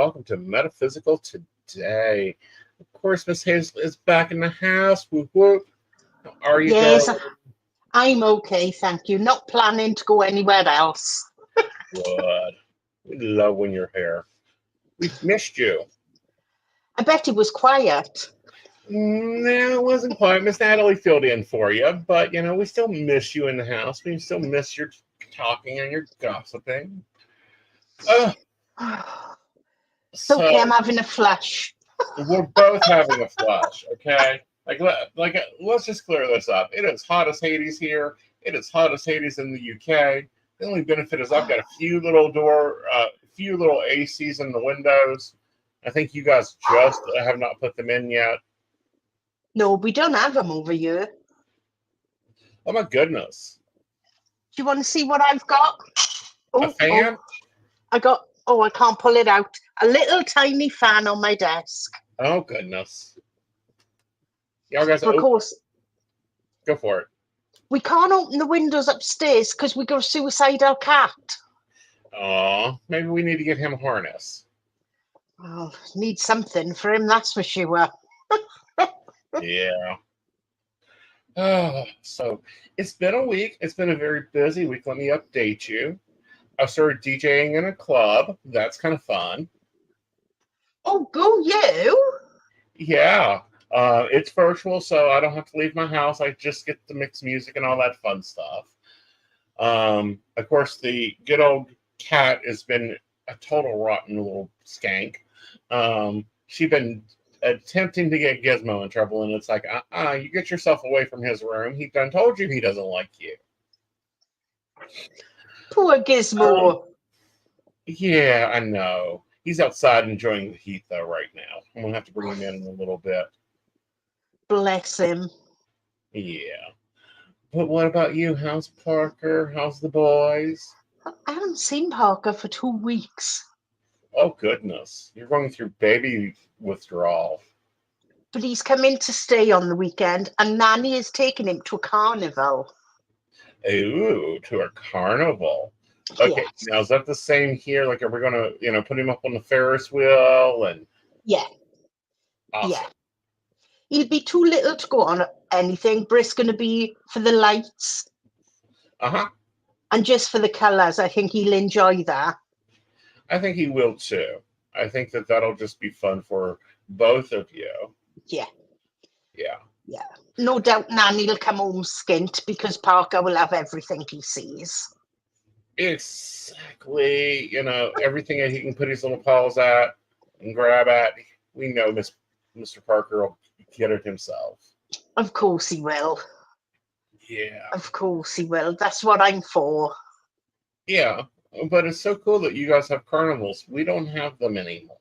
welcome to Metaphysical Today. Of course, Miss Hazel is back in the house. Whoop, whoop. How are you, Yes, girl? I'm okay, thank you. Not planning to go anywhere else. Good. We love when you're here. We've missed you. I bet it was quiet. No, it wasn't quite. Miss Natalie filled in for you, but, we still miss you in the house. We still miss your talking and your gossiping. It's So okay, I'm having a flush. we're both having a flush, okay? Let's just clear this up. It is hot as Hades here. It is hot as Hades in the UK. The only benefit is I've got a few little ACs in the windows. I think you guys just have not put them in yet. No, we don't have them over here. Oh my goodness! Do you want to see what I've got? A fan? I can't pull it out. A little tiny fan on my desk. Oh goodness! Y'all guys, Of course, go for it. we can't open the windows upstairs because we got a suicidal cat. Oh, maybe we need to get him a harness. Well, need something for him, that's for sure. Yeah. Oh, so it's been a week. It's been a very busy week. Let me update you. I started DJing in a club. That's kind of fun. Oh, go you! Yeah. It's virtual, so I don't have to leave my house. I just get to mix music and all that fun stuff. Of course, the good old cat has been a total rotten little skank. She's been attempting to get Gizmo in trouble, and it's like, you get yourself away from his room. He done told you he doesn't like you. Poor Gizmo. Yeah, I know. He's outside enjoying the heat, though, right now. I'm going to have to bring him in a little bit. Bless him. Yeah. But what about you? How's Parker? How's the boys? I haven't seen Parker for 2 weeks. Oh, goodness. You're going through baby withdrawal. But he's come in to stay on the weekend, and Nanny is taking him to a carnival. Ooh, to a carnival. Okay, Yes. Now is that the same here? Like, are we going to, put him up on the Ferris wheel? And Yeah. awesome. Yeah. He'll be too little to go on anything. Britt's going to be for the lights. Uh-huh. And just for the colours. I think he'll enjoy that. I think he will, too. I think that'll just be fun for both of you. Yeah. Yeah. Yeah. No doubt Nanny will come home skint because Parker will have everything he sees. Exactly. Everything that he can put his little paws at and grab at, we know Mr. Parker will get it himself. Of course he will. Yeah. Of course he will. That's what I'm for. Yeah. But it's so cool that you guys have carnivals. We don't have them anymore.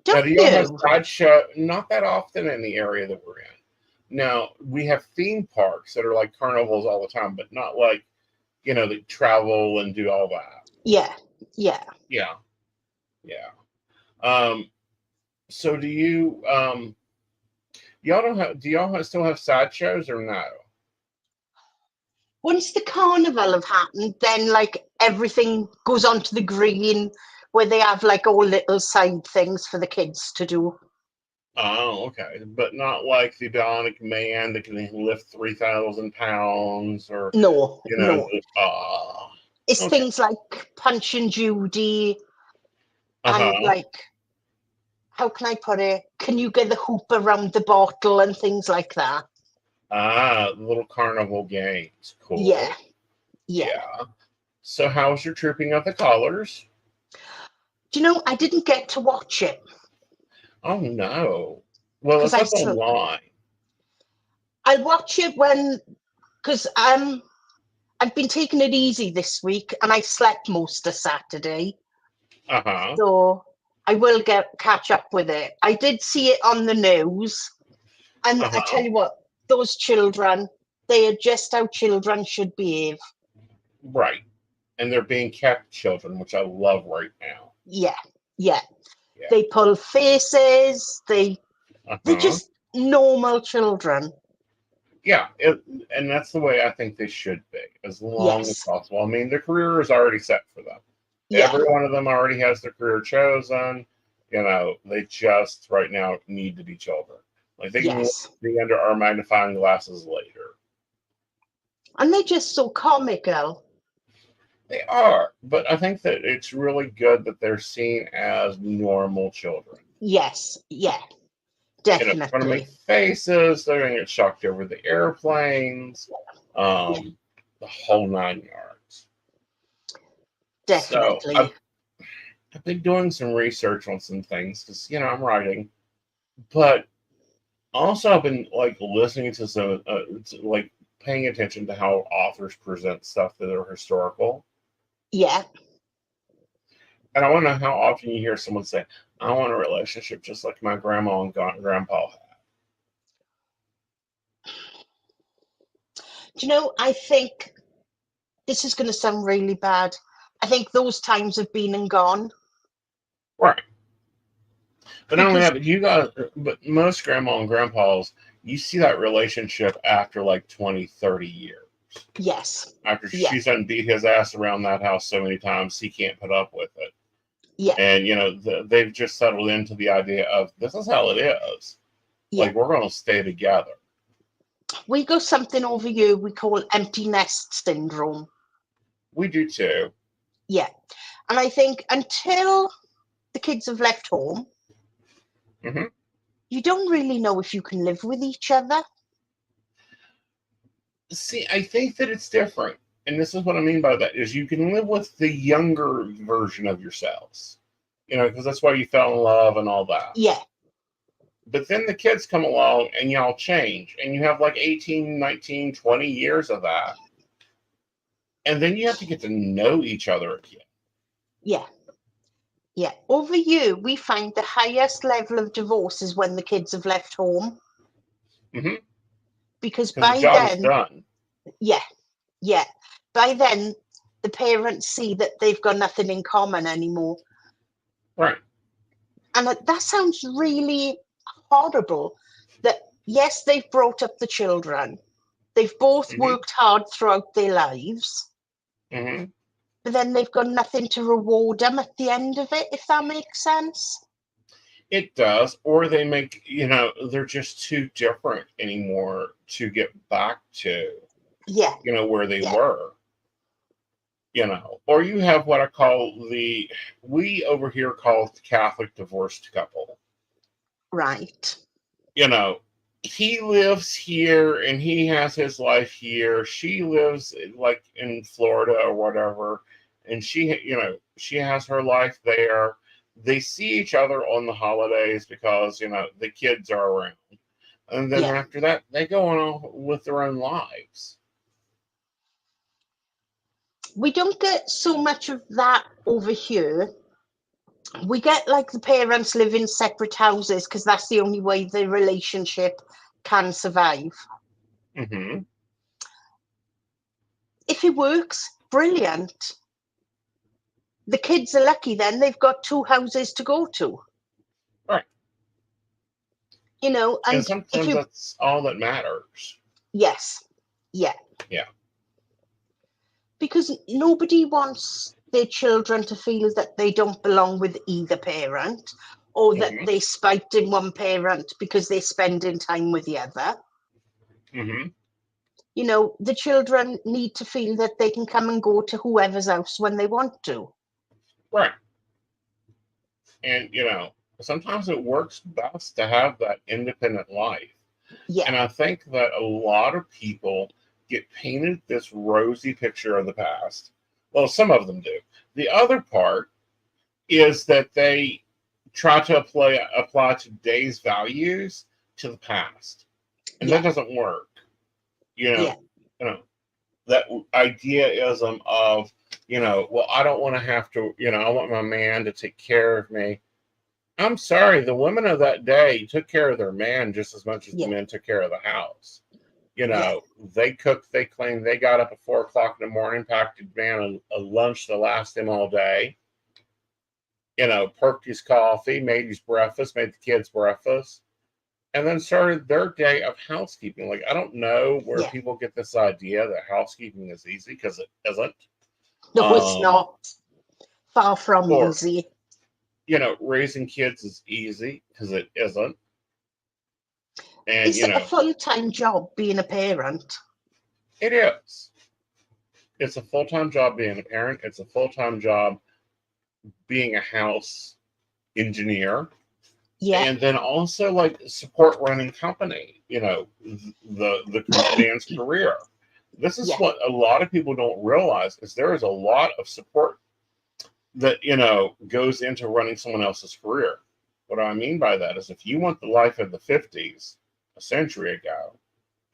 Don't do you you? have sideshow? Not that often in the area that we're in. Now, we have theme parks that are like carnivals all the time, but not like, they travel and do all that. Yeah. So do you, do y'all still have sideshows or no? Once the carnival have happened, then like everything goes onto the green where they have like all little side things for the kids to do. Oh, okay. But not like the Bionic Man that can lift 3,000 pounds or, No. It's okay. things like Punch and Judy and like, how can I put it? Can you get the hoop around the bottle and things like that? Little carnival games. Cool. Yeah. So how's your Trooping of the Colors? Do you know, I didn't get to watch it. Oh, no. Well, it's up online. I'll watch it because I've been taking it easy this week and I slept most of Saturday. So I will catch up with it. I did see it on the news. And I tell you what, those children, they are just how children should behave. Right. And they're being kept children, which I love right now. Yeah. They pull faces. They're just normal children. Yeah. And that's the way I think they should be, as long as possible. I mean, their career is already set for them. Yeah. Every one of them already has their career chosen. You know, they just right now need to be children. Like they can Yes. be under our magnifying glasses later. And they're just so comical. They are, but I think that it's really good that they're seen as normal children. Yes, yeah, You know, they're going to make definitely. faces. They're going to get shocked over the airplanes. The whole 9 yards. Definitely. So I've been doing some research on some things because, you know, I'm writing, but also I've been like listening to some, like paying attention to how authors present stuff that are historical. Yeah. And I want to know how often you hear someone say, I want a relationship just like my grandma and grandpa had. Do you know, I think this is going to sound really bad. I think those times have been and gone. Right. But not only that, but most grandma and grandpas, you see that relationship after like 20, 30 years. Yes. After she's done beat his ass around that house so many times, he can't put up with it. Yeah. And, you know, they've just settled into the idea of this is how it is. Yeah. Like, we're going to stay together. We got something over here we call empty nest syndrome. We do too. Yeah. And I think until the kids have left home, you don't really know if you can live with each other. See, I think that it's different. And this is what I mean by that, is you can live with the younger version of yourselves. You know, because that's why you fell in love and all that. Yeah. But then the kids come along and y'all change. And you have like 18, 19, 20 years of that. And then you have to get to know each other again. Yeah. Yeah. Over here, we find the highest level of divorce is when the kids have left home. Because by the job then, is done. Yeah. Yeah. By then, the parents see that they've got nothing in common anymore. Right. And that sounds really horrible. That, yes, they've brought up the children. They've both worked hard throughout their lives. But then they've got nothing to reward them at the end of it, if that makes sense. It does. Or they make, you know, they're just too different anymore to get back to, you know, where they were. You know, or you have what I call we over here call it the Catholic divorced couple. Right. You know, he lives here and he has his life here. She lives like in Florida or whatever. And she, you know, she has her life there. They see each other on the holidays because, you know, the kids are around. And then after that, they go on with their own lives. We don't get so much of that over here. We get like the parents live in separate houses because that's the only way the relationship can survive. If it works, brilliant. The kids are lucky then, they've got 2 houses to go to. Right. You know, and sometimes that's all that matters. Yes. Yeah. Yeah. Because nobody wants their children to feel that they don't belong with either parent, or that they're spiting one parent because they're spending time with the other. You know, the children need to feel that they can come and go to whoever's house when they want to. Right. And, you know, sometimes it works best to have that independent life. Yeah. And I think that a lot of people get painted this rosy picture of the past. Well, some of them do. The other part is that they try to apply today's values to the past. And that doesn't work. You know, that idealism of, you know, well, I don't want to have to, you know, I want my man to take care of me. I'm sorry, the women of that day took care of their man just as much as the men took care of the house. You know, they cooked, they cleaned, they got up at 4:00 in the morning, packed a man a lunch to last him all day. You know, perked his coffee, made his breakfast, made the kids breakfast, and then started their day of housekeeping. Like, I don't know where people get this idea that housekeeping is easy, because it isn't. No, it's not. Far from easy. raising kids is easy, because it isn't. And, is it a full-time job being a parent? It is. It's a full-time job being a parent. It's a full-time job being a house engineer. Yeah. And then also, like, support running company, the man's career. This is what a lot of people don't realize, is there is a lot of support that, goes into running someone else's career. What I mean by that is, if you want the life of the 50s, a century ago,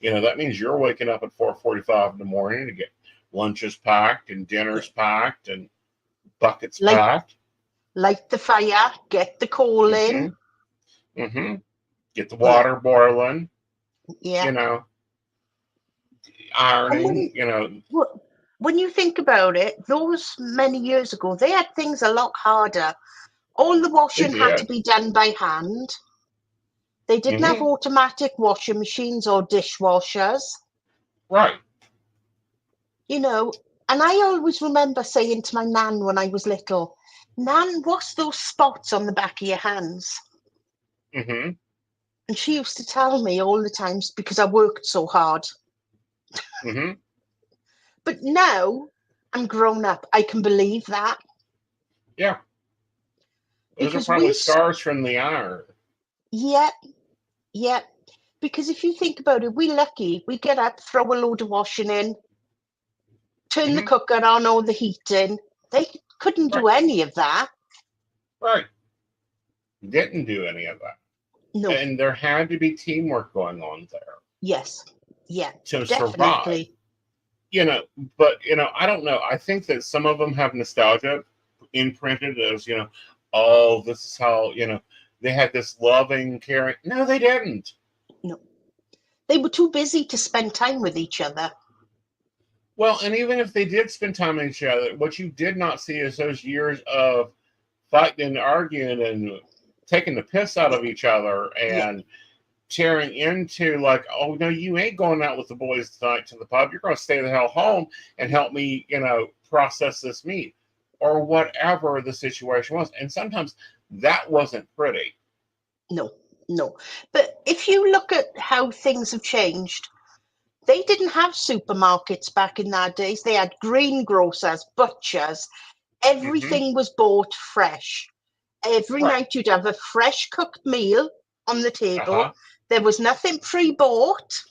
that means you're waking up at 4:45 in the morning to get lunches packed and dinners packed and buckets packed. Light the fire, get the coal in. Mm-hmm. Get the water boiling. Yeah. Ironing, When you think about it, those many years ago, they had things a lot harder. All the washing had to be done by hand. They didn't have automatic washing machines or dishwashers. Right. And I always remember saying to my nan when I was little, "Nan, what's those spots on the back of your hands?" Mm-hmm. And she used to tell me all the times, because I worked so hard. Mm-hmm. But now I'm grown up, I can believe that. Yeah. Those are probably scars from the iron. Yeah. Yeah. Because if you think about it, we're lucky. We get up, throw a load of washing in, turn the cooker on or the heating. They couldn't do any of that. Right. Didn't do any of that. No. And there had to be teamwork going on there. Yes. Yeah. To definitely. survive. But, I don't know. I think that some of them have nostalgia imprinted as, oh, this is how, they had this loving, caring. No, they didn't. No. They were too busy to spend time with each other. Well, and even if they did spend time with each other, what you did not see is those years of fighting and arguing and taking the piss out of each other and tearing into, like, oh, no, you ain't going out with the boys tonight to the pub. You're going to stay the hell home and help me, process this meat, or whatever the situation was. And sometimes that wasn't pretty. No. But if you look at how things have changed, they didn't have supermarkets back in their days. They had greengrocers, butchers. Everything was bought fresh. Every night you'd have a fresh cooked meal on the table. There was nothing pre-bought.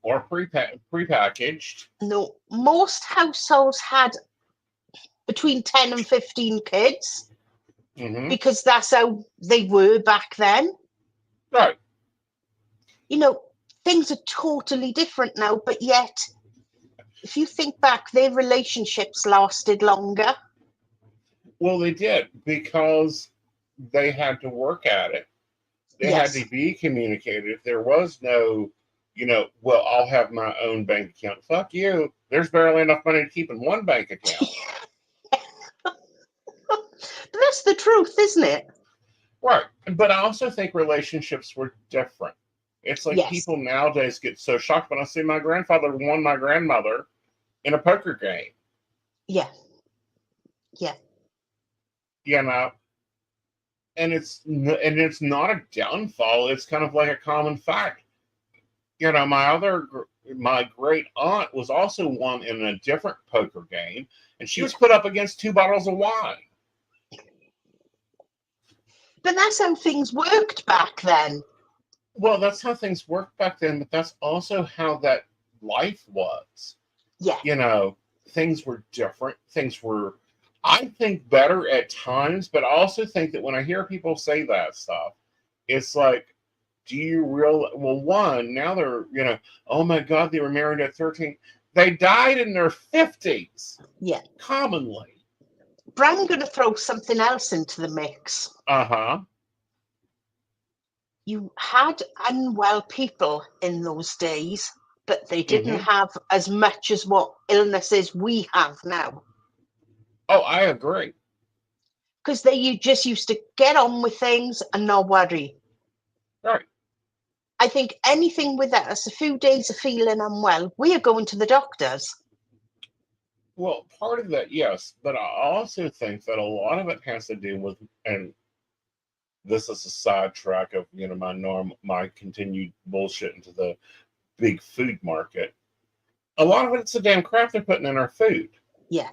Or pre-packaged. No. Most households had between 10 and 15 kids. Because that's how they were back then. Right. Things are totally different now, but yet, if you think back, their relationships lasted longer. Well, they did, because they had to work at it. They had to be communicated. If there was no, well, I'll have my own bank account. Fuck you. There's barely enough money to keep in one bank account. But that's the truth, isn't it? Right. But I also think relationships were different. It's like people nowadays get so shocked when I see my grandfather won my grandmother in a poker game. Yeah. And it's not a downfall. It's kind of like a common fact. My great aunt was also won in a different poker game, and she was put up against 2 bottles of wine. But that's how things worked back then. Well, that's how things worked back then, but that's also how that life was. Yeah. Things were different. Things were, I think, better at times, but I also think that when I hear people say that stuff, it's like, do you well, one, now they're, oh my God, they were married at 13. They died in their 50s. Yeah. Commonly. But I'm going to throw something else into the mix. You had unwell people in those days, but they didn't have as much as what illnesses we have now. Oh, I agree. Because you just used to get on with things and not worry. Right. I think anything with us, a few days of feeling unwell, we are going to the doctors. Well, part of that, yes, but I also think that a lot of it has to do with, and this is a sidetrack of my continued bullshit into the big food market. A lot of it's the damn crap they're putting in our food. Yeah.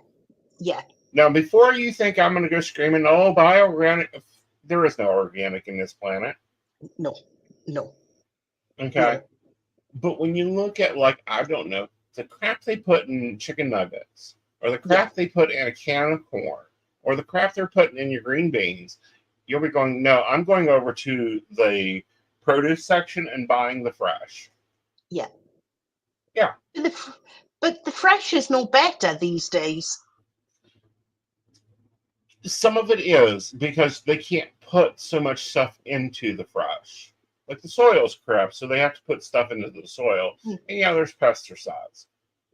Now, before you think I'm going to go screaming, "Oh, buy organic," there is no organic in this planet. No. Okay. No. But when you look at, like, I don't know, the crap they put in chicken nuggets, or the crap they put in a can of corn, or the crap they're putting in your green beans, you'll be going, no, I'm going over to the produce section and buying the fresh. Yeah. Yeah. But the fresh is no better these days. Some of it is because they can't put so much stuff into the fresh. Like the soil's crap, so they have to put stuff into the soil. And yeah, there's pesticides.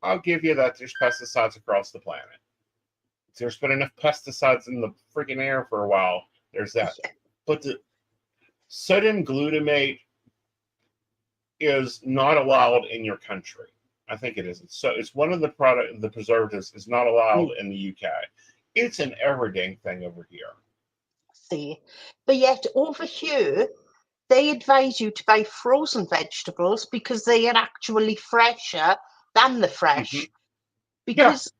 I'll give you that. There's pesticides across the planet. There's been enough pesticides in the freaking air for a while. There's that. Yeah. But the sodium glutamate is not allowed in your country. I think it is. So it's one of the preservatives is not allowed in the UK. It's an everyday thing over here. See, but yet over here, they advise you to buy frozen vegetables because they are actually fresher than the fresh. Mm-hmm. Because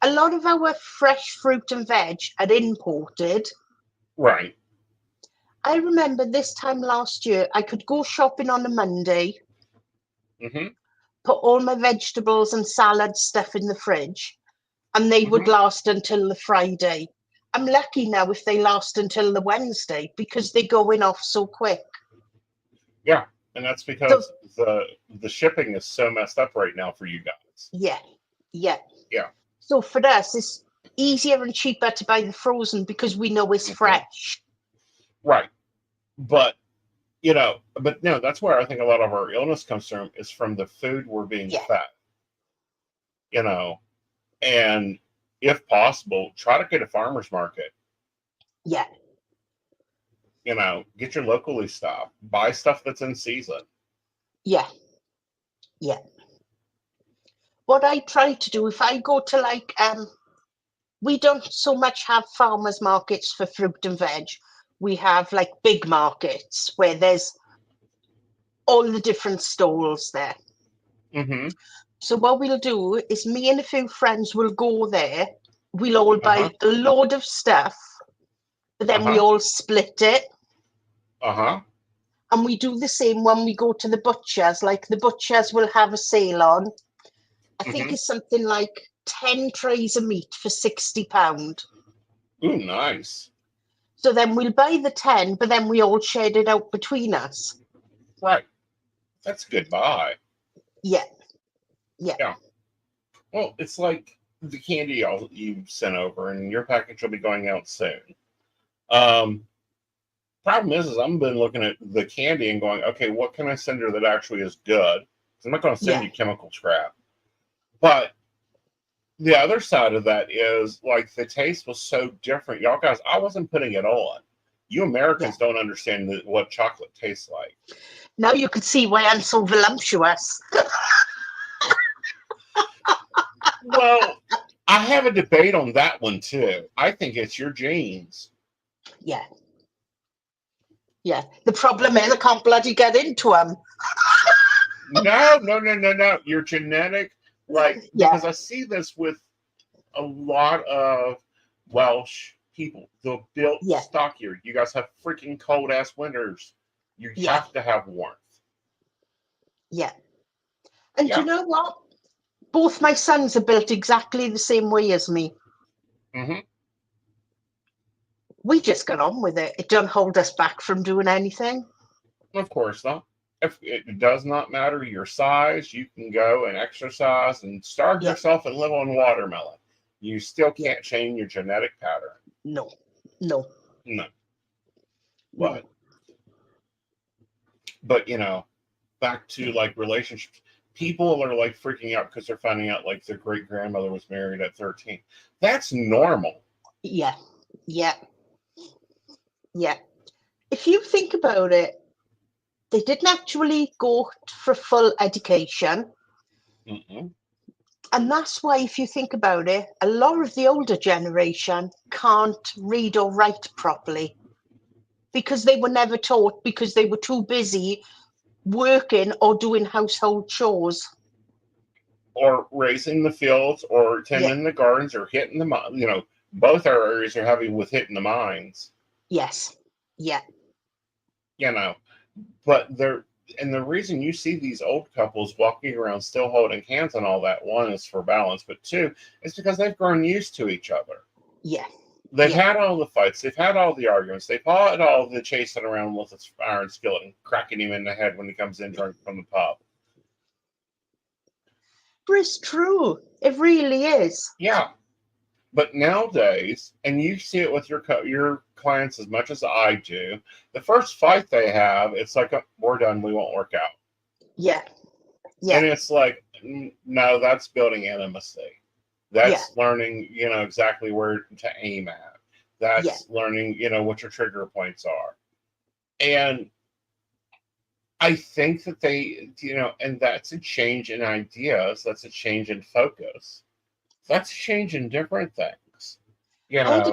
a lot of our fresh fruit and veg are imported. Right. I remember this time last year, I could go shopping on a Monday, put all my vegetables and salad stuff in the fridge, and they would last until the Friday. I'm lucky now if they last until the Wednesday because they're going off so quick. Yeah, and that's because the shipping is so messed up right now for you guys. Yeah. Yeah. So for us, it's easier and cheaper to buy the frozen because we know it's fresh. Right. But, no, that's where I think a lot of our illness comes from, is from the food we're being fed. And if possible, try to get a farmer's market. Yeah. Get your locally stuff. Buy stuff that's in season. Yeah. What I try to do, if I go to we don't so much have farmers markets for fruit and veg. We have big markets where there's all the different stalls there. Mm-hmm. So what we'll do is me and a few friends will go there. We'll all buy a load of stuff, but then we all split it. And we do the same when we go to the butchers. Like the butchers will have a sale on. I think it's something like 10 trays of meat for £60. Ooh, nice. So then we'll buy the 10, but then we all shared it out between us. Right. That's a good buy. Yeah. Well, it's like the candy you sent over, and your package will be going out soon. Problem is I've been looking at the candy and going, okay, what can I send her that actually is good? I'm not going to send you chemical scrap. But the other side of that is, the taste was so different. Y'all guys, I wasn't putting it on. You Americans don't understand what chocolate tastes like. Now you can see why I'm so voluptuous. Well, I have a debate on that one, too. I think it's your genes. Yeah. The problem is I can't bloody get into them. No. Your genetic, because I see this with a lot of Welsh people. They're built stockier. You guys have freaking cold-ass winters. You have to have warmth. Yeah. And you know what? Both my sons are built exactly the same way as me. Mm-hmm. We just got on with it. It don't hold us back from doing anything. Of course not. If it does not matter your size, you can go and exercise and starve yourself and live on watermelon. You still can't change your genetic pattern. No. But back to relationships. People are freaking out because they're finding out their great grandmother was married at 13. That's normal. Yeah. If you think about it, they didn't actually go for full education. Mm-mm. And that's why, if you think about it, a lot of the older generation can't read or write properly because they were never taught, because they were too busy working or doing household chores. Or raising the fields, or Yeah. tending the gardens, or hitting the, both our areas are heavy with hitting the mines. Yes. Yeah. But the reason you see these old couples walking around still holding hands and all that, one is for balance, but two, is because they've grown used to each other. Yeah. They've had all the fights, they've had all the arguments, they've had all the chasing around with his iron skillet and cracking him in the head when he comes in drunk from the pub. But it's true. It really is. Yeah. But nowadays, and you see it with your clients as much as I do, the first fight they have, it's like, oh, we're done, we won't work out. Yeah. Yeah. And it's like, no, that's building intimacy. That's learning, exactly where to aim at. That's learning, what your trigger points are. And I think that they, and that's a change in ideas. That's a change in focus. That's a change in different things. I had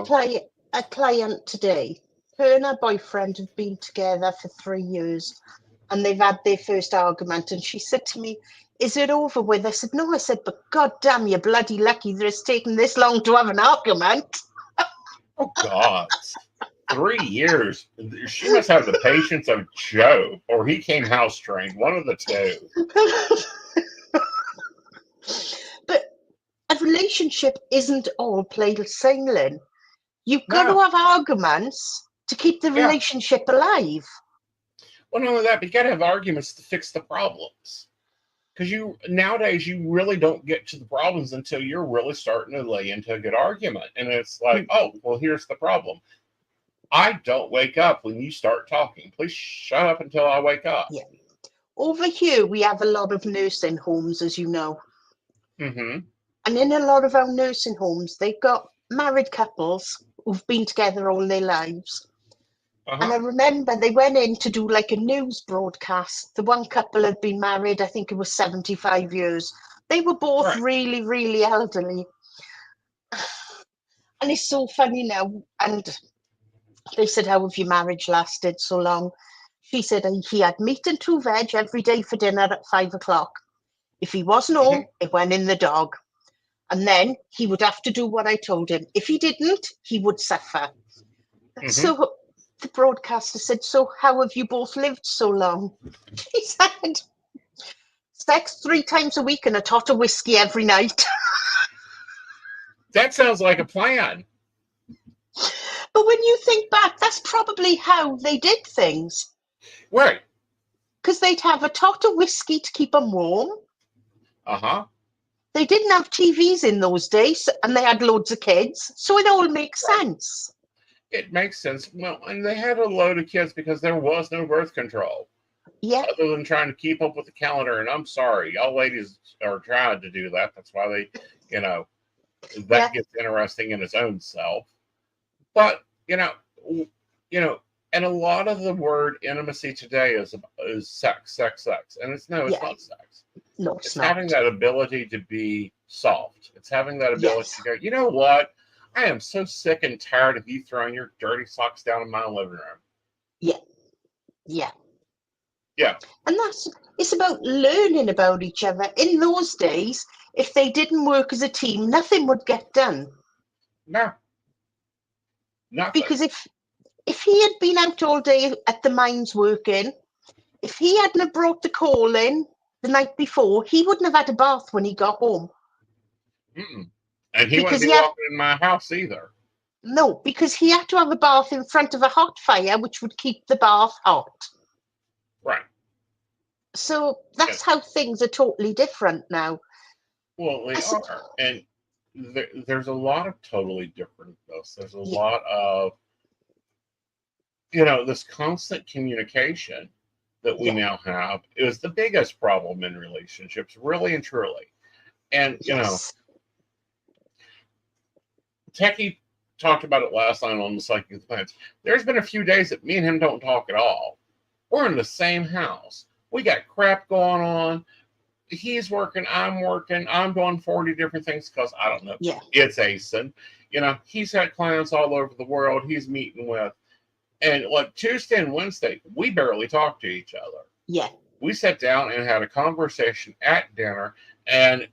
a client today. Her and her boyfriend have been together for 3 years, and they've had their first argument. And she said to me, "Is it over with?" I said, "No." I said, "But God damn, you're bloody lucky that it's taken this long to have an argument." Oh, God. 3 years. She must have the patience of Job, or he came house trained. One of the two. But a relationship isn't all plain sailing. You've got to have arguments to keep the relationship alive. Well, not only that, but you got to have arguments to fix the problems. Because nowadays you really don't get to the problems until you're really starting to lay into a good argument. And it's like, oh, well, here's the problem. I don't wake up when you start talking. Please shut up until I wake up. Yeah. Over here, we have a lot of nursing homes, as you know. Mm-hmm. And in a lot of our nursing homes, they've got married couples who've been together all their lives. And I remember they went in to do like a news broadcast. The one couple had been married, I think it was 75 years. They were both really, really elderly. And it's so funny now. And they said, "How have your marriage lasted so long?" She said he had meat and 2 veg every day for dinner at 5 o'clock. If he wasn't home, it went in the dog. And then he would have to do what I told him. If he didn't, he would suffer. So the broadcaster said, "So how have you both lived so long?" He said, "Sex 3 times a week and a tot of whiskey every night." That sounds like a plan. But when you think back, that's probably how they did things. Right. Because they'd have a tot of whiskey to keep them warm. They didn't have TVs in those days, and they had loads of kids. So it all makes sense. It makes sense. Well, and they had a load of kids because there was no birth control. Yeah. Other than trying to keep up with the calendar. And I'm sorry, y'all ladies are trying to do that. That's why they, that gets interesting in its own self. But, and a lot of the word intimacy today is sex. And it's not sex. No, it's having that ability to be soft. It's having that ability to go, you know what? I am so sick and tired of you throwing your dirty socks down in my living room. Yeah. And it's about learning about each other. In those days, if they didn't work as a team, nothing would get done. No. Nothing. Because if he had been out all day at the mines working, if he hadn't have brought the coal in the night before, he wouldn't have had a bath when he got home. And he wouldn't be walking in my house either. No, because he had to have a bath in front of a hot fire, which would keep the bath hot. Right. So that's how things are totally different now. Well, they are. And there's a lot of totally different things. There's a lot of, this constant communication that we now have is the biggest problem in relationships, really and truly. And, Techie talked about it last night on the Psychic of the Planets. There's been a few days that me and him don't talk at all. We're in the same house. We got crap going on. he's working, I'm doing 40 different things because I don't know. Yeah. It's Aeson. He's got clients all over the world he's meeting with. And like Tuesday and Wednesday, we barely talk to each other. Yeah. We sat down and had a conversation at dinner, and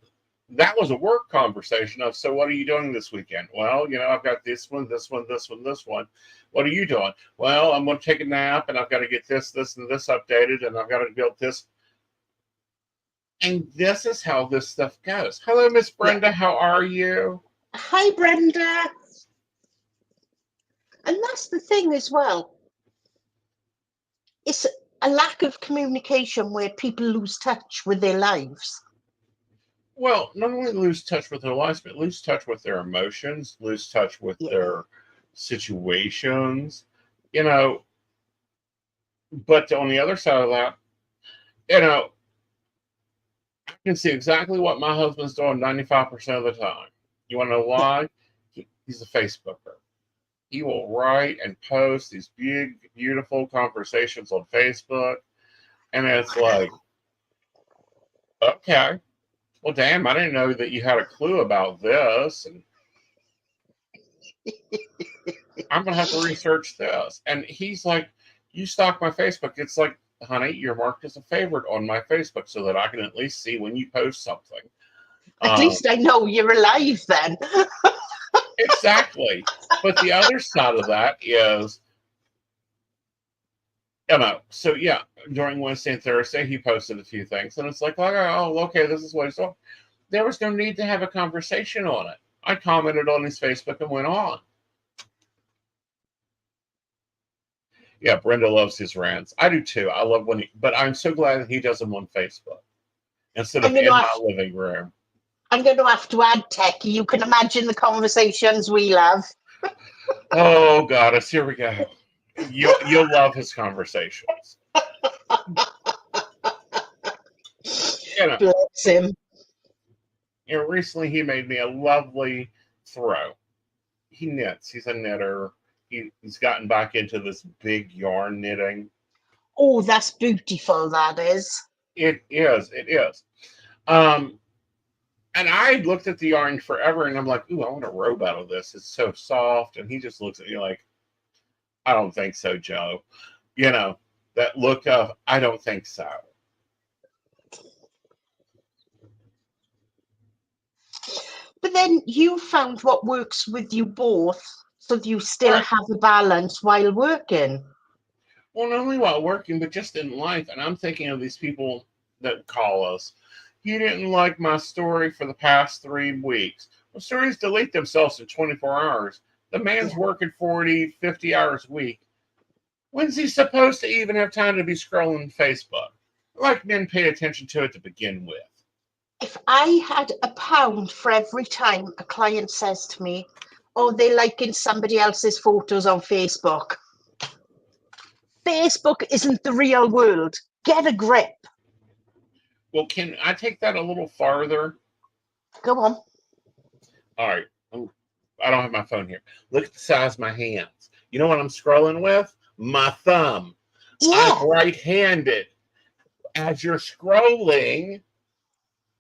that was a work conversation of, so what are you doing this weekend? Well, I've got this one, this one, this one, this one. What are you doing? Well, I'm going to take a nap, and I've got to get this, and this updated, and I've got to build this. And this is how this stuff goes. Hello, Miss Brenda. Yeah. How are you? Hi, Brenda. And that's the thing as well. It's a lack of communication where people lose touch with their lives. Well, not only lose touch with their lives, but lose touch with their emotions, lose touch with their situations, But on the other side of that, I can see exactly what my husband's doing 95% of the time. You want to know why? He's a Facebooker. He will write and post these big, beautiful conversations on Facebook. And it's like, okay, well, damn, I didn't know that you had a clue about this. And I'm going to have to research this. And he's like, you stalk my Facebook. It's like, honey, you're marked as a favorite on my Facebook so that I can at least see when you post something. At least I know you're alive then. Exactly. But the other side of that is, so yeah, during Wednesday and Thursday, he posted a few things, and it's like, oh, okay, this is what he's doing. There was no need to have a conversation on it. I commented on his Facebook and went on. Yeah, Brenda loves his rants. I do too. I love but I'm so glad that he does them on Facebook instead of in my living room. I'm going to have to add, Tech. You can imagine the conversations we'll have. Oh, goddess, here we go. You'll love his conversations. Bless him. Recently he made me a lovely throw. He knits. He's a knitter. He's gotten back into this big yarn knitting. Oh, that's beautiful, that is. It is. And I looked at the yarn forever, and I'm like, ooh, I want a robe out of this. It's so soft. And he just looks at me like, I don't think so, Joe. That look of, I don't think so. But then you found what works with you both, so you still have a balance while working. Well, not only while working, but just in life. And I'm thinking of these people that call us. You didn't like my story for the past 3 weeks. Well, stories delete themselves in 24 hours. The man's working 40, 50 hours a week. When's he supposed to even have time to be scrolling Facebook? Like men pay attention to it to begin with. If I had £1 for every time a client says to me, oh, they're liking somebody else's photos on Facebook. Facebook isn't the real world. Get a grip. Well, can I take that a little farther? Go on. All right. Oh, I don't have my phone here. Look at the size of my hands. You know what I'm scrolling with? My thumb. Yeah. I'm right-handed. As you're scrolling,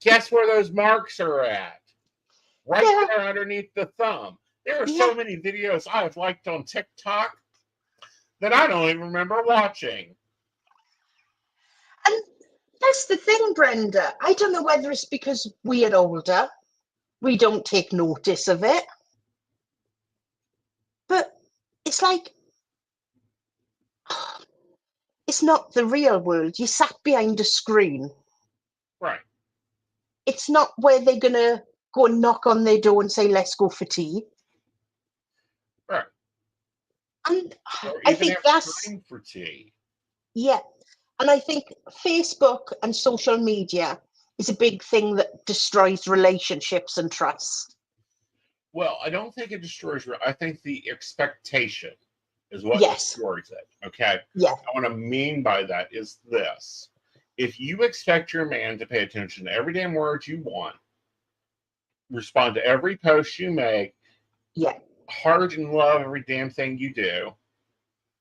guess where those marks are at? Right there underneath the thumb. There are so many videos I have liked on TikTok that I don't even remember watching. And that's the thing, Brenda. I don't know whether it's because we are older. We don't take notice of it. But it's like, it's not the real world. You sat behind a screen. Right. It's not where they're going to go and knock on their door and say, let's go for tea. Right. And I think that's... time for tea. Yeah. And I think Facebook and social media is a big thing that destroys relationships and trust. Well, I don't think it destroys. I think the expectation is what destroys it. Okay. Yeah. And what I mean by that is this: if you expect your man to pay attention to every damn word you want, respond to every post you make, heart and love every damn thing you do,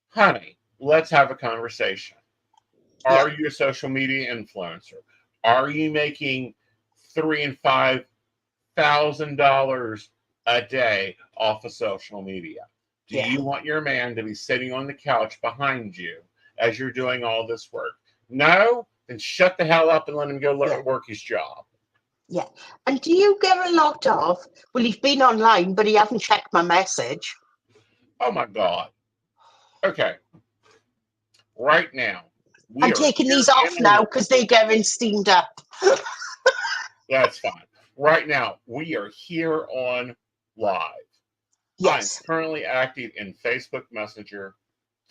honey, let's have a conversation. Are you a social media influencer? Are you making $3,000 and $5,000 a day off of social media? Do you want your man to be sitting on the couch behind you as you're doing all this work? No? Then shut the hell up and let him go work his job. Yeah. And do you get a lot of, well, he's been online, but he hasn't checked my message? Oh, my God. Okay. Right now. I'm taking these off now because they're getting steamed up. That's fine. Right now, we are here on live. Yes. I'm currently active in Facebook Messenger.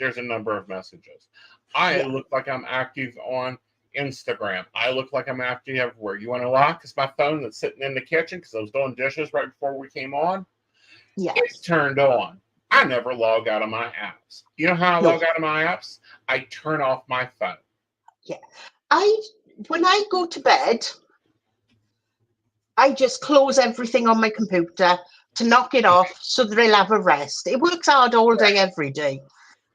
There's a number of messages. I look like I'm active on Instagram. I look like I'm active everywhere. You want to lie? Because my phone that's sitting in the kitchen, because I was doing dishes right before we came on, it's turned on. I never log out of my apps. You know how I log out of my apps? I turn off my phone. Yeah. When I go to bed, I just close everything on my computer to knock it off so that I'll have a rest. It works hard all day, every day.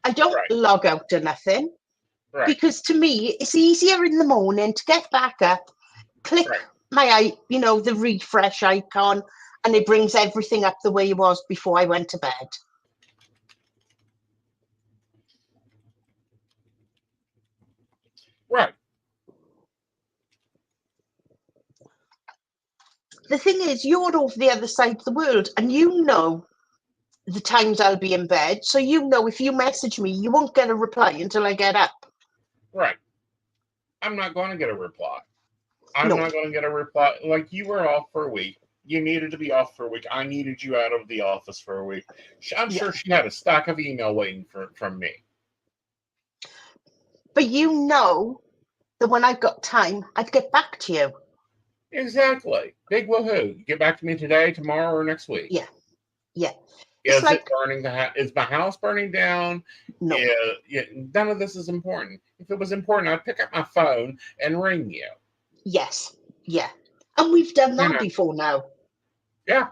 I don't log out to nothing because to me, it's easier in the morning to get back up, click the refresh icon, and it brings everything up the way it was before I went to bed. Right. The thing is, you're over the other side of the world, and you know the times I'll be in bed. So you know if you message me, you won't get a reply until I get up. Right. I'm not going to get a reply. I'm not going to get a reply. Like, you were off for a week. You needed to be off for a week. I needed you out of the office for a week. I'm sure she had a stack of email waiting from me. But you know that when I've got time, I'd get back to you. Exactly. Big woohoo. Get back to me today, tomorrow, or next week. Yeah. Yeah. Is it burning is my house burning down? No. None of this is important. If it was important, I'd pick up my phone and ring you. Yes. Yeah. And we've done that before now. Yeah.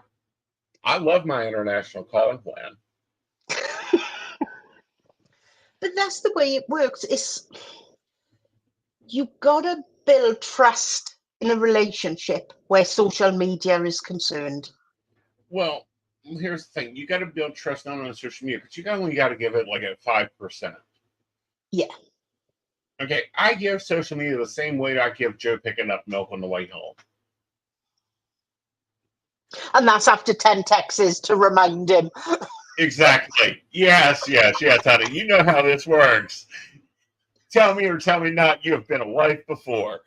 I love my international calling plan. But that's the way it works. You gotta build trust in a relationship where social media is concerned. Well, here's the thing. You got to build trust not on social media, but you only got to give it like a 5%. Yeah. Okay, I give social media the same weight I give Joe picking up milk on the way home. And that's after 10 texts to remind him. Exactly. Yes, honey. You know how this works. Tell me or tell me not, you have been a wife before.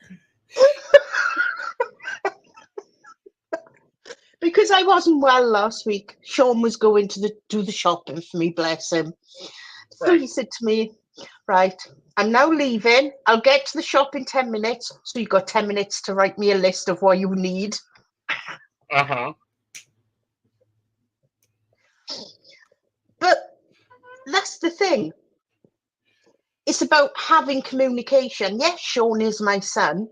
Because I wasn't well last week. Sean was going to do the shopping for me, bless him. So he said to me, right, I'm now leaving. I'll get to the shop in 10 minutes. So you've got 10 minutes to write me a list of what you need. Uh-huh. But that's the thing. It's about having communication. Yes, Sean is my son.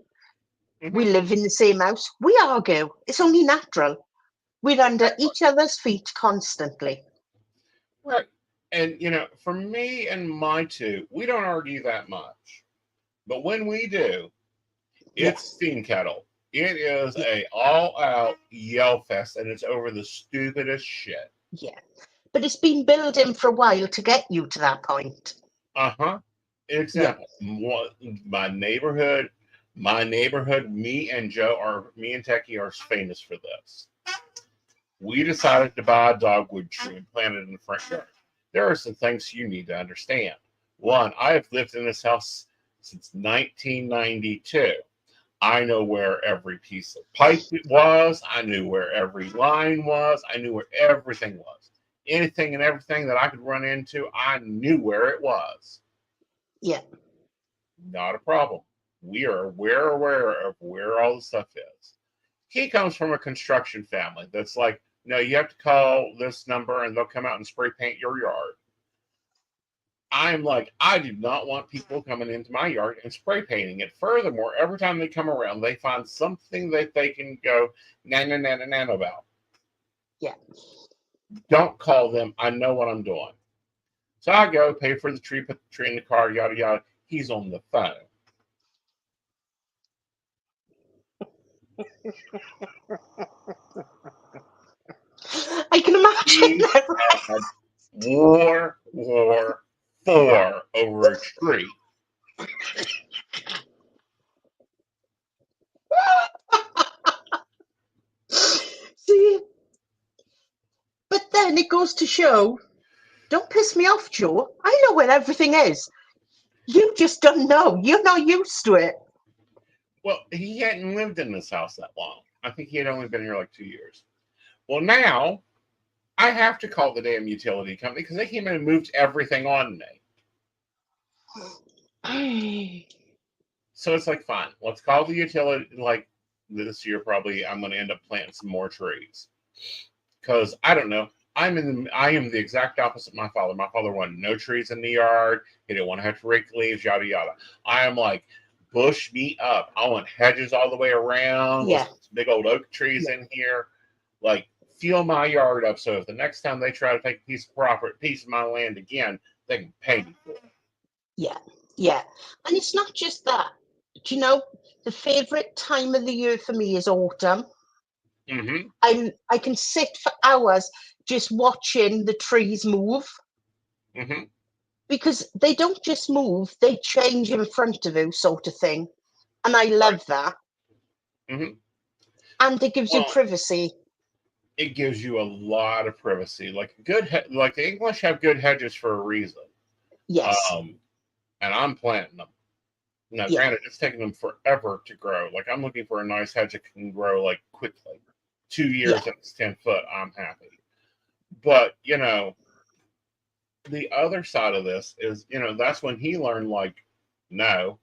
Mm-hmm. We live in the same house. We argue. It's only natural. We're under each other's feet constantly. Right. And, for me and my two, we don't argue that much. But when we do, it's steam kettle. It is a all-out yell fest, and it's over the stupidest shit. Yeah. But it's been building for a while to get you to that point. Uh-huh. Example. My neighborhood, me and Techie are famous for this. We decided to buy a dogwood tree and plant it in the front yard. There are some things you need to understand. One, I have lived in this house since 1992. I know where every piece of pipe was. I knew where every line was. I knew where everything was. Anything and everything that I could run into, I knew where it was. Yeah. Not a problem. We are aware of where all the stuff is. He comes from a construction family that's like, no, you have to call this number and they'll come out and spray paint your yard. I'm like, I do not want people coming into my yard and spray painting it. Furthermore, every time they come around, they find something that they can go nan about. Yeah. Don't call them. I know what I'm doing. So I go pay for the tree, put the tree in the car, yada, yada. He's on the phone. I can imagine We that. had war over a tree. See, but then it goes to show, don't piss me off, Joe. I know where everything is. You just don't know. You're not used to it. Well, he hadn't lived in this house that long. I think he had only been here like 2 years. Well, now I have to call the damn utility company because they came in and moved everything on me. So it's like, fine, let's call the utility. Like this year, probably I'm going to end up planting some more trees because I don't know. I am the exact opposite of my father. My father wanted no trees in the yard. He didn't want to have to rake leaves, yada yada. I am like, bush me up. I want hedges all the way around with big old oak trees in here. Like, fill my yard up so if the next time they try to take a piece of my land again, they can pay me for it. Yeah. And it's not just that. Do you know, the favorite time of the year for me is autumn. Mm-hmm. I can sit for hours just watching the trees move. Mm-hmm. Because they don't just move, they change in front of you, sort of thing. And I love that. Mm-hmm. And it gives you privacy. It gives you a lot of privacy. Like like the English have good hedges for a reason. Yes. And I'm planting them. Now, granted, it's taking them forever to grow. Like, I'm looking for a nice hedge that can grow like quickly. 2 years and it's 10 foot. I'm happy. But the other side of this is, that's when he learned, like, no,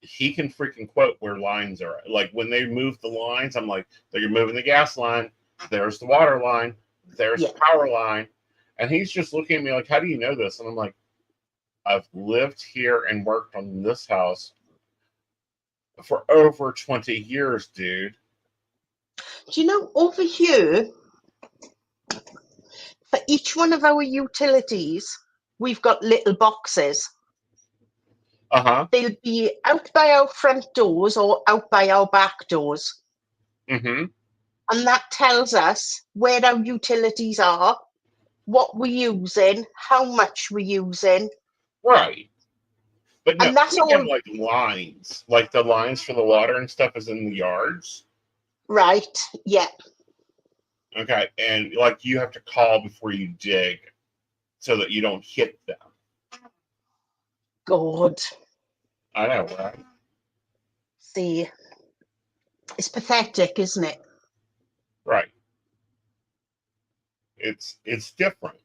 he can freaking quote where lines are. Like, when they move the lines, I'm like, they're moving the gas line. There's the water line. There's the power line. And he's just looking at me like, how do you know this? And I'm like, I've lived here and worked on this house for over 20 years, dude. Do you know, over here, for each one of our utilities, we've got little boxes. Uh-huh. They'll be out by our front doors or out by our back doors. Mm-hmm. And that tells us where our utilities are, what we're using, how much we're using. Right. But no, and that's we all have like lines. Like the lines for the water and stuff is in the yards. right. Yeah. Okay. And like you have to call before you dig so that you don't hit them. God. I know, right? See, it's pathetic, isn't it? Right. It's different.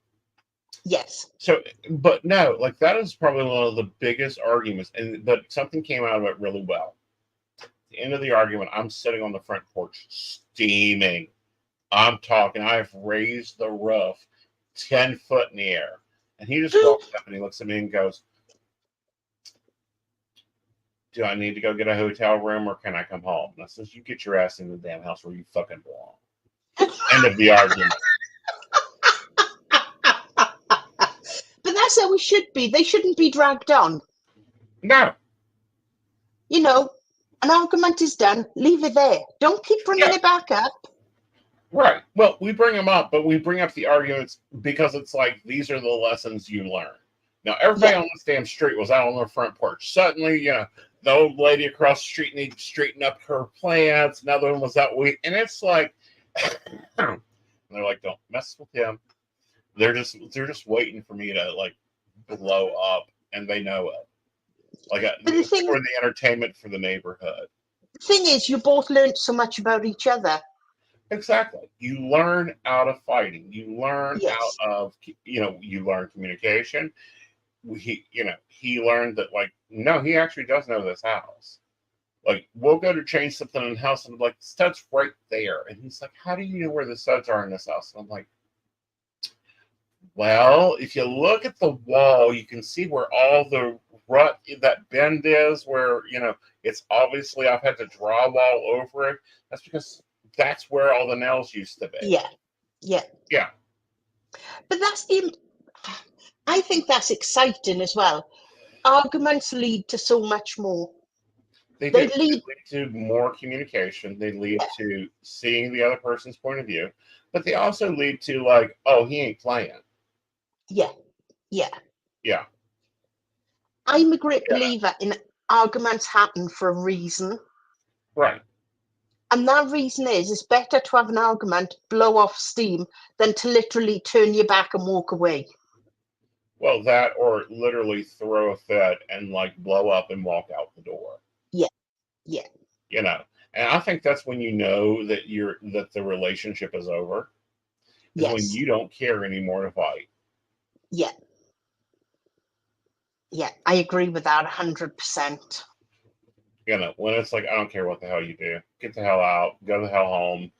Yes. So, but no, like that is probably one of the biggest arguments, but something came out of it really well. At the end of the argument, I'm sitting on the front porch steaming. I'm talking. I've raised the roof 10 foot in the air, and he just walks up and he looks at me and goes, "Do I need to go get a hotel room or can I come home?" And I says, "You get your ass in the damn house where you fucking belong." End of the argument. But that's how we should be. They shouldn't be dragged on. No. You know, an argument is done. Leave it there. Don't keep bringing it back up. Right. Well, we bring them up, but we bring up the arguments because it's like these are the lessons you learn. Now, everybody on this damn street was out on their front porch. Suddenly, the old lady across the street needed to straighten up her plants. Another one was out and it's like, they're like, don't mess with him. They're just waiting for me to like blow up, and they know it. Like, for the entertainment for the neighborhood. The thing is, you both learned so much about each other. Exactly. You learn out of fighting. You learn out of, you learn communication. He learned that, like, no, he actually does know this house. Like, we'll go to change something in the house and I'm like, the stud's right there. And he's like, how do you know where the studs are in this house? And I'm like, well, if you look at the wall, you can see where all the rut, that bend is, where, it's obviously I've had to draw a wall over it. That's because that's where all the nails used to be. Yeah. But I think that's exciting as well. Arguments lead to so much more. They They do. They lead, lead to more communication. They lead yeah, to seeing the other person's point of view, but they also lead to like, oh, he ain't playing. yeah, yeah. Yeah, I'm a great yeah, believer in arguments happen for a reason. right. And that reason is it's better to have an argument, blow off steam, than to literally turn your back and walk away. Well, that or literally throw a fit and like blow up and walk out the door. Yeah, yeah, You know, and I think that's when you know that the relationship is over. Is when yes, you don't care anymore to fight. yeah, yeah. I agree with that 100%. You know, when it's like, I don't care what the hell you do, get the hell out, go the hell home,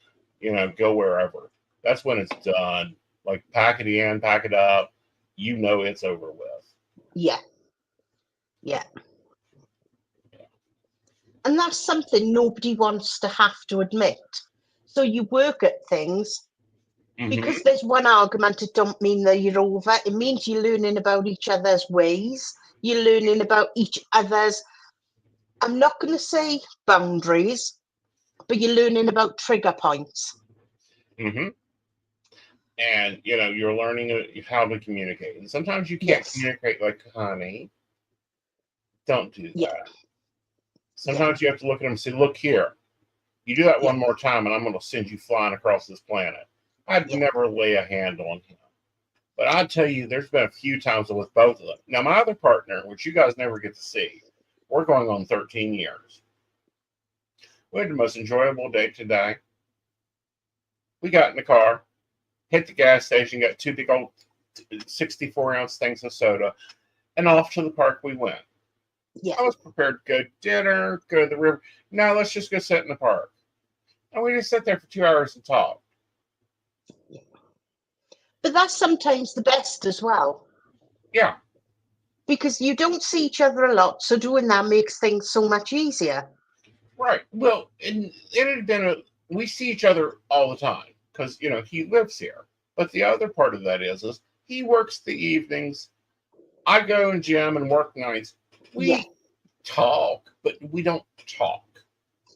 go wherever. That's when it's done. Like, pack it in, pack it up. You know it's over with. Yeah, yeah. And that's something nobody wants to have to admit. So you work at things because Mm-hmm. there's one argument, it don't mean that you're over. It means you're learning about each other's ways. You're learning about each other's, I'm not going to say boundaries, but you're learning about trigger points. Mm-hmm. And, you're learning how to communicate. And sometimes you can't Yes. communicate like, honey, don't do Yeah. that. Yeah. Sometimes you have to look at them and say, look here, you do that Yeah. one more time and I'm going to send you flying across this planet. I'd Yeah. never lay a hand on him. But I tell you, there's been a few times with both of them. Now, my other partner, which you guys never get to see, we're going on 13 years. We had the most enjoyable day today. We got in the car, hit the gas station, got two big old 64-ounce things of soda, and off to the park we went. Yeah. I was prepared to go to dinner, go to the river. Now let's just go sit in the park. And we just sat there for 2 hours and talk. But that's sometimes the best as well. Yeah. Because you don't see each other a lot, so doing that makes things so much easier. Right. Well, and it had been we see each other all the time because he lives here. But the other part of that is he works the evenings. I go and gym and work nights. Yeah. We talk, but we don't talk.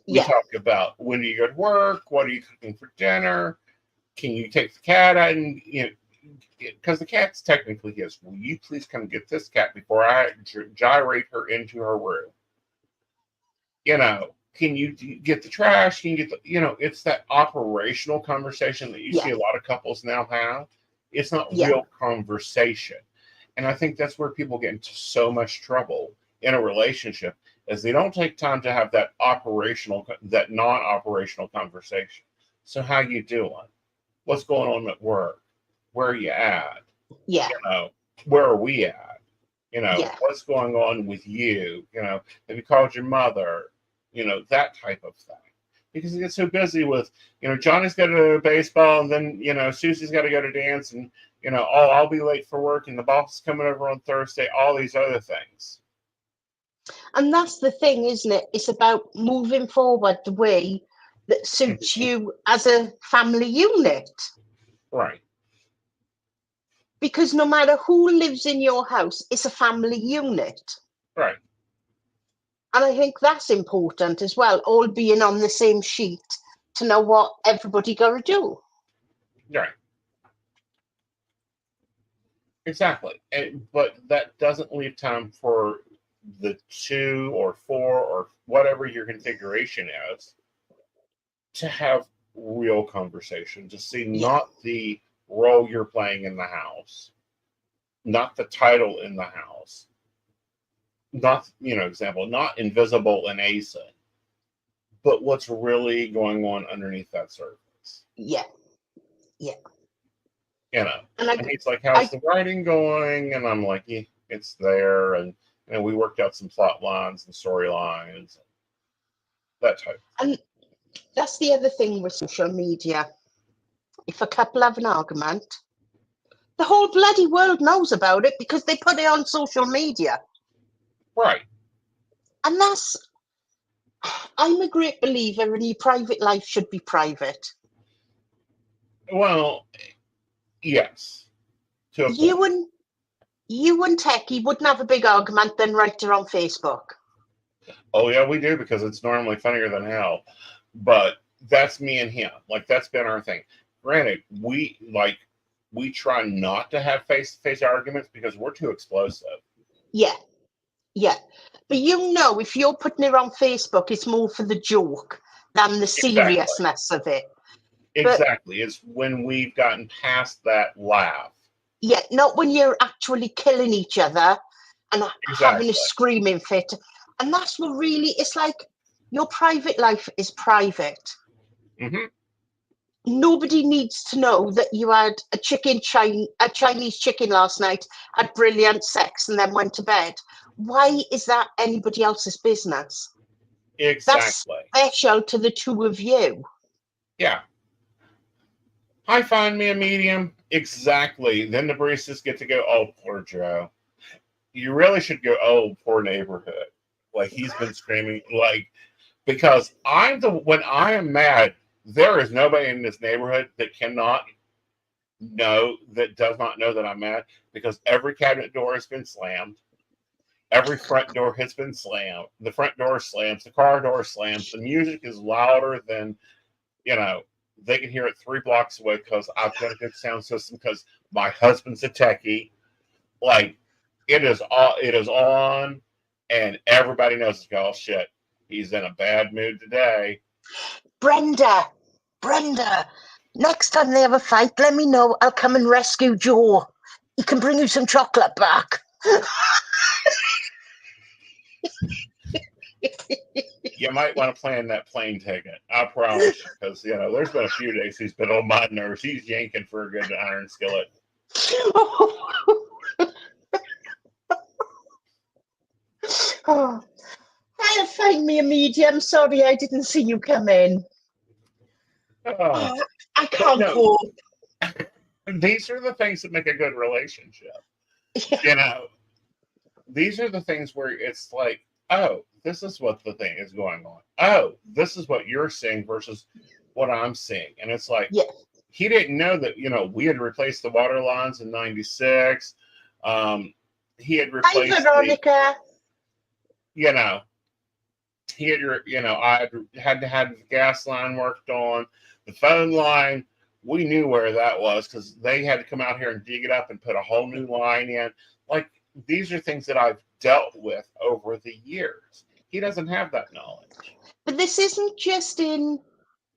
We Yeah. talk about when do you go to work? What are you cooking for dinner? Can you take the cat out? And because the cat's technically his. Will you please come get this cat before I gyrate her into her room? Can you get the trash? Can you get it's that operational conversation that you see a lot of couples now have. It's not real conversation. And I think that's where people get into so much trouble in a relationship is they don't take time to have that non-operational conversation. So how you doing? What's going on at work? Where are you at? Yeah. Where are we at? Yeah. What's going on with you? Have you called your mother? That type of thing. Because he gets so busy with, Johnny's got to go to baseball and then, Susie's got to go to dance and, oh, I'll be late for work and the boss is coming over on Thursday, all these other things. And that's the thing, isn't it? It's about moving forward the way that suits you as a family unit. Right. Because no matter who lives in your house, it's a family unit. Right. And I think that's important as well, all being on the same sheet to know what everybody got to do. Right. Exactly. But that doesn't leave time for the 2 or 4 or whatever your configuration is to have real conversation, to see not the role you're playing in the house, not the title in the house, not, not invisible in Aeson, but what's really going on underneath that surface. Yeah. Yeah. And he's like, how's the writing going? And I'm like, yeah, it's there. And we worked out some plot lines and storylines, that type. And that's the other thing with social media. If a couple have an argument, the whole bloody world knows about it because they put it on social media. Right. And I'm a great believer in your private life should be private. Well, yes. You and Techie wouldn't have a big argument then write it on Facebook. Oh yeah, we do, because it's normally funnier than hell. But that's me and him. Like, that's been our thing. Granted, we try not to have face-to-face arguments because we're too explosive. Yeah. But if you're putting it on Facebook, it's more for the joke than the seriousness of it. Exactly. It's when we've gotten past that laugh. Yeah, not when you're actually killing each other and having a screaming fit. And that's what really, it's like your private life is private. Mm-hmm. Nobody needs to know that you had a Chinese chicken last night, had brilliant sex, and then went to bed. Why is that anybody else's business? Exactly. That's special to the two of you. Yeah. Hi, find me a medium. Exactly. Then the baristas get to go, oh, poor Joe. You really should go, oh, poor neighborhood. Like, he's been screaming, like, because when I am mad, there is nobody in this neighborhood that does not know that I'm mad, because every cabinet door has been slammed. Every front door has been slammed. The front door slams. The car door slams. The music is louder than, they can hear it 3 blocks away because I've got a good sound system, because my husband's a techie. Like, it is on, and everybody knows, oh shit, he's in a bad mood today. Brenda, next time they have a fight, let me know. I'll come and rescue Joe. He can bring you some chocolate back. You might want to plan that plane ticket. I promise you, because there's been a few days he's been on my nerves. He's yanking for a good iron skillet. Oh, I'll find me a medium. Sorry, I didn't see you come in. I can't cope. These are the things that make a good relationship. These are the things where it's like, oh, this is what the thing is going on. Oh, this is what you're seeing versus what I'm seeing. And it's like, he didn't know that, we had replaced the water lines in 96. He had replaced Hi, Veronica. he had, I had to have the gas line worked on. The phone line, we knew where that was because they had to come out here and dig it up and put a whole new line in. Like, these are things that I've dealt with over the years. He doesn't have that knowledge. But this isn't just in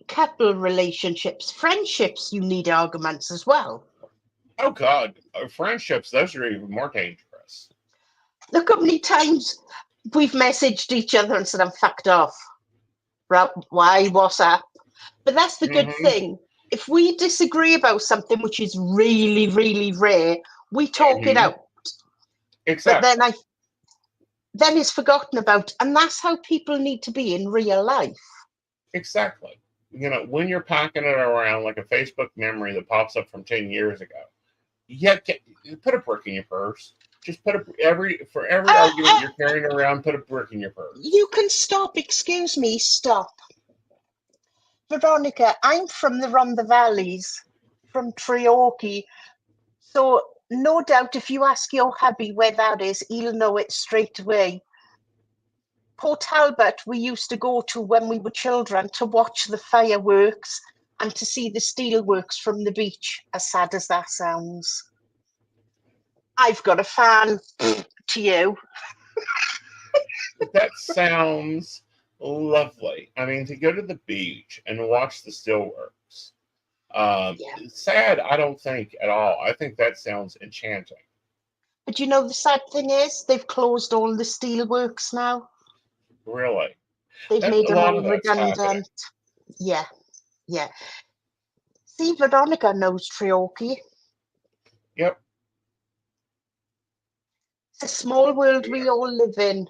couple relationships. Friendships, you need arguments as well. Oh, God. Friendships, those are even more dangerous. Look how many times we've messaged each other and said, I'm fucked off. Why? What's up? But that's the good thing. If we disagree about something, which is really, really rare, we talk it out. Exactly. But then it's forgotten about. And that's how people need to be in real life. Exactly. When you're packing it around like a Facebook memory that pops up from 10 years ago, put a brick in your purse. Just put every argument you're carrying around, put a brick in your purse. You can stop. Excuse me. Stop. Veronica, I'm from the Rhondda Valleys, from Treorchy. So no doubt if you ask your hubby where that is, he'll know it straight away. Port Talbot we used to go to when we were children to watch the fireworks and to see the steelworks from the beach, as sad as that sounds. I've got a fan to you. That sounds lovely. I mean, to go to the beach and watch the steelworks. Sad, I don't think at all. I think that sounds enchanting. But the sad thing is, they've closed all the steelworks now. Really? They've made them all redundant. Yeah. See, Veronica knows Treorchy. Yep. It's a small world we all live in.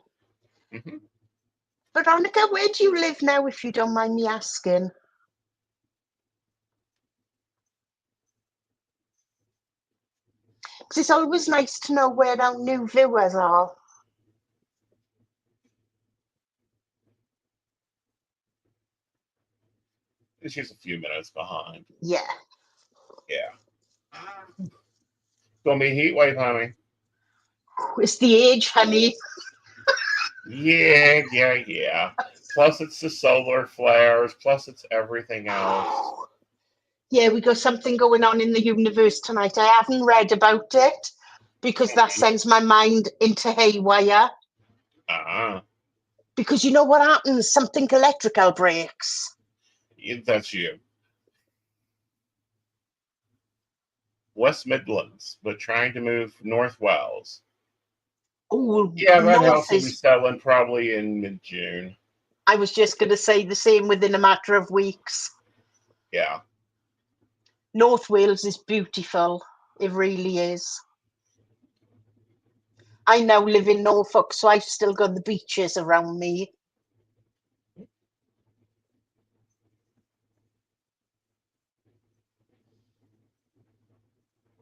Mm-hmm. Veronica, where do you live now, if you don't mind me asking? Because it's always nice to know where our new viewers are. She's a few minutes behind. Yeah. Gonna be a heat wave, honey. It's the age, honey. Yeah. Plus, it's the solar flares. Plus, it's everything else. Yeah, we got something going on in the universe tonight. I haven't read about it because that sends my mind into haywire. Because you know what happens? Something electrical breaks. That's you. West Midlands, but trying to move North Wales. Oh, yeah, that house will be selling probably in mid-June. I was just going to say the same within a matter of weeks. Yeah. North Wales is beautiful. It really is. I now live in Norfolk, so I've still got the beaches around me.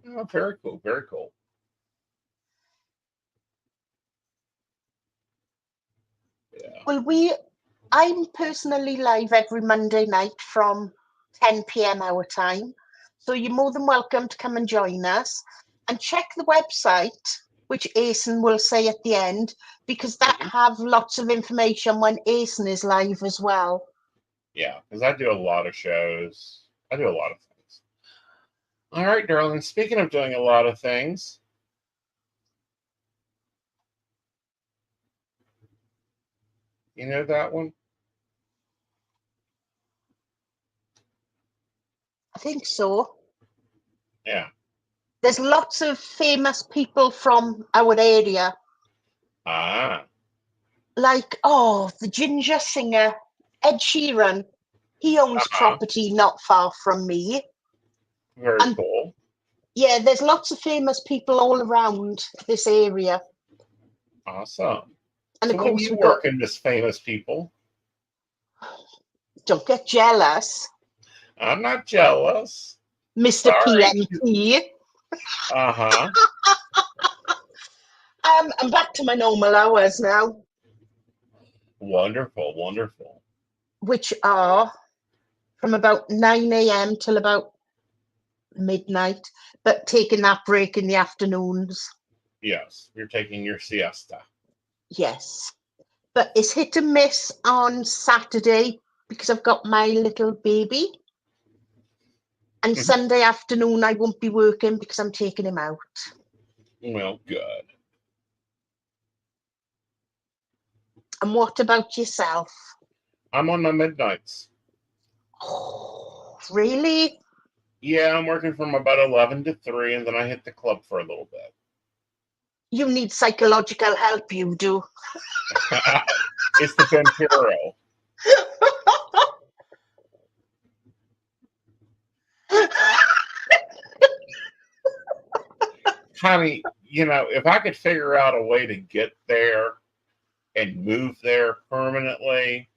Oh, very cool. Very cool. Yeah. Well, I'm personally live every Monday night from 10 p.m. our time. So you're more than welcome to come and join us. And check the website, which Aeson will say at the end, because that have lots of information when Aeson is live as well. Yeah, because I do a lot of shows. I do a lot of things. All right, darling. Speaking of doing a lot of things, you know that one? I think so. Yeah. There's lots of famous people from our area. Like, the ginger singer, Ed Sheeran. He owns property not far from me. Very cool. Yeah, there's lots of famous people all around this area. Awesome. And so of course, when you work in this famous people, don't get jealous. I'm not jealous. Mr. PMT. I'm back to my normal hours now. Wonderful, wonderful. Which are from about 9 a.m. till about midnight, but taking that break in the afternoons. Yes, you're taking your siesta. Yes. But it's hit and miss on Saturday because I've got my little baby. And Sunday afternoon, I won't be working because I'm taking him out. Well, good. And what about yourself? I'm on my midnights. Oh, really? Yeah, I'm working from about 11 to 3, and then I hit the club for a little bit. You need psychological help, you do. It's the Vampiro. Honey, if I could figure out a way to get there and move there permanently,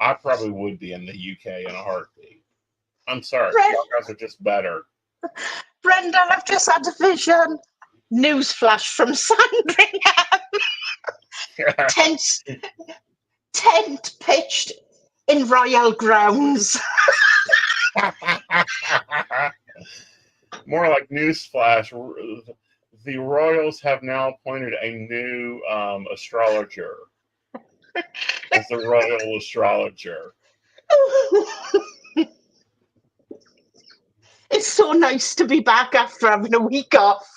I probably would be in the UK in a heartbeat. I'm sorry, you guys are just better. Brenda, I've just had a vision. Newsflash from Sandringham. Tent pitched in royal grounds. More like newsflash. The royals have now appointed a new astrologer as the royal astrologer. It's so nice to be back after having a week off.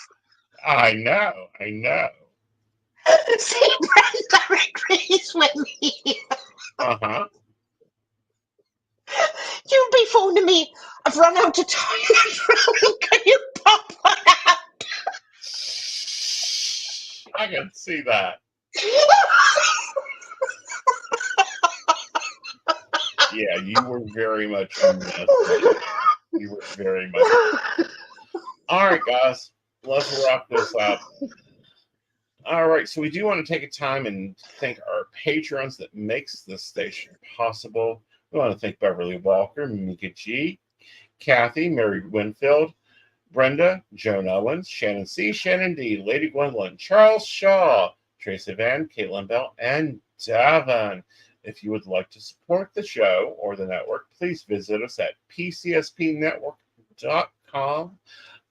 I know. See, Brenda agrees with me. You'll be phoning me. I've run out of toilet roll. Can you pop one out? I can see that. Yeah, you were very much missed. You were very much missed. All right, guys, let's wrap this up. All right, so we do want to take a time and thank our patrons that makes this station possible. We want to thank Beverly Walker, Mika G, Kathy, Mary Winfield, Brenda, Joan Owens, Shannon C, Shannon D, Lady Gwendolyn, Charles Shaw, Tracy Van, Caitlin Bell, and Davin. If you would like to support the show or the network, please visit us at pcspnetwork.com.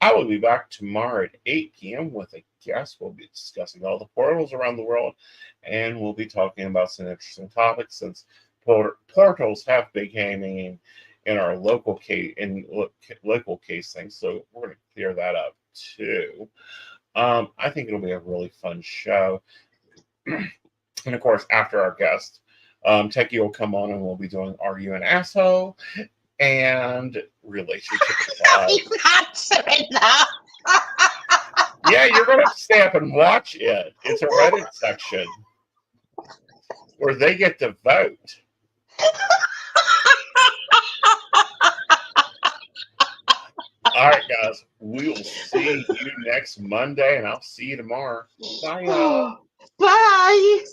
I will be back tomorrow at 8 p.m. with a guest. We'll be discussing all the portals around the world, and we'll be talking about some interesting topics since portals have big meaning in our local case things. So we're going to clear that up too. I think it'll be a really fun show. And of course, after our guest, Techie will come on and we'll be doing Are You an Asshole? And relationship advice. I'm answering that. Yeah, you're going to have to stay up and watch it. It's a Reddit section where they get to vote. All right, guys. We will see you next Monday, and I'll see you tomorrow. Bye, y'all. Bye.